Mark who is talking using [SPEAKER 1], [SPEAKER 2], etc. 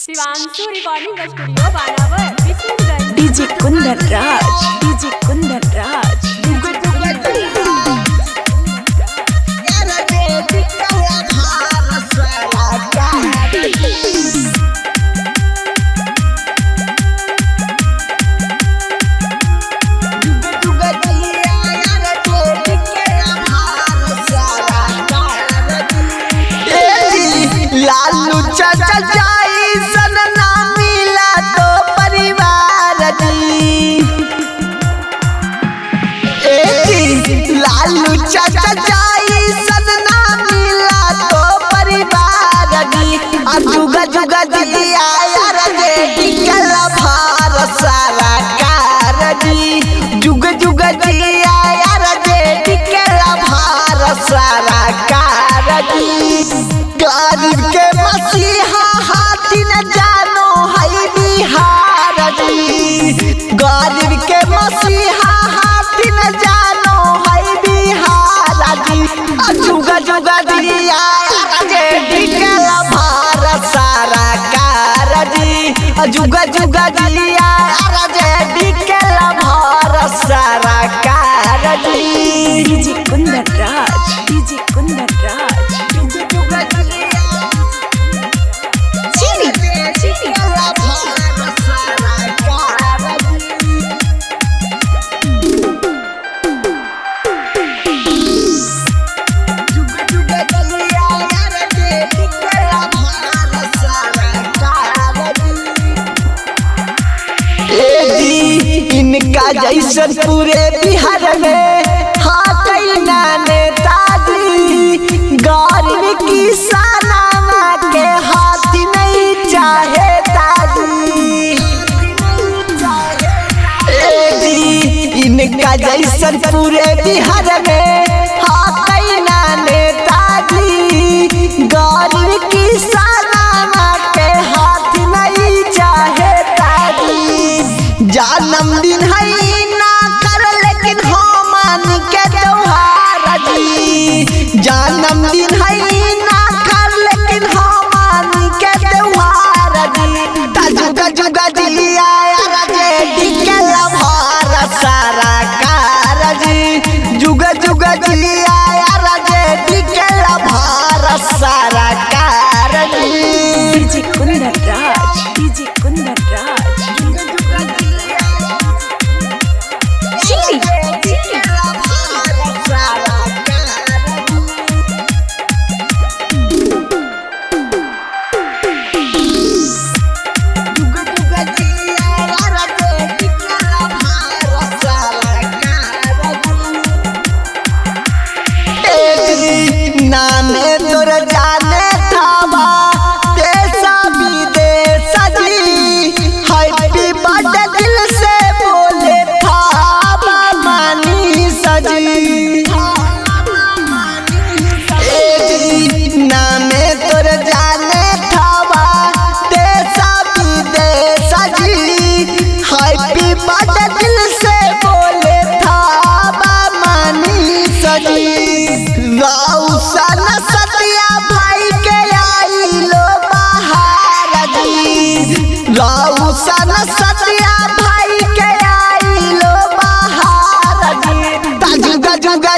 [SPEAKER 1] Shivanshu recording studio बानावर Vishnuganj.
[SPEAKER 2] DJ Kundan Raj, DJ Kundan Raj.
[SPEAKER 3] Lalu चाचा जाई सन ना मिला तो परिवार जी। लालू चाचा जाई सन ना मिला तो परिवार जी। जुगा जुगा दिया यार जे टिकल भार सारा कार जी। जुग जुग दिया यार जे टिकल भार सारा कार जी। गरीब के मसीहा हाथी न जानो है बिहार जी। गरीब के मसीहा हाथी न जानो है बिहार जी। जुगा जुगा दिया जे टिकल भार सारा कार जी। जुगा जुगा दिया जे टिकल भार सारा कार जी।
[SPEAKER 2] DJ Kundan Raj, DJ Kundan Raj. इनका
[SPEAKER 3] जैसन पूरे बिहार में हाँ कई नेताजी। गरीब किसानवा के हाथ नहीं चाहे ताजी। इनका जैसन पूरे बिहार में हाँ कई नेताजी। गरीब किसानवा के हाथ नहीं चाहे ताजी। जन्मदिन है ना कर लेकिन हम के त्योहार जी। जन्मदिन है ना कर लेकिन हम के त्योहार जी। जुगा जुगा दिया जे टिकल भार सारा कार जी। जुगा जुगा दिया जे टिकल भार सारा कार जी।
[SPEAKER 2] DJ Kundan Raj, DJ Kundan Raj.
[SPEAKER 3] नामे तोर जाने थावा देशा विदेश जी। हैप्पी बर्थडे दिल से बोले थावा मानी सजी। नामे तोर जाने थावा देशा विदेश जी। हैप्पी बर्थडे दिल से बोले थावा मानी सजी। राउसन सतिया भाई के आई लो बहार जी। राउसन सतिया भाई के आई लो बहार जी। जुगा जुगा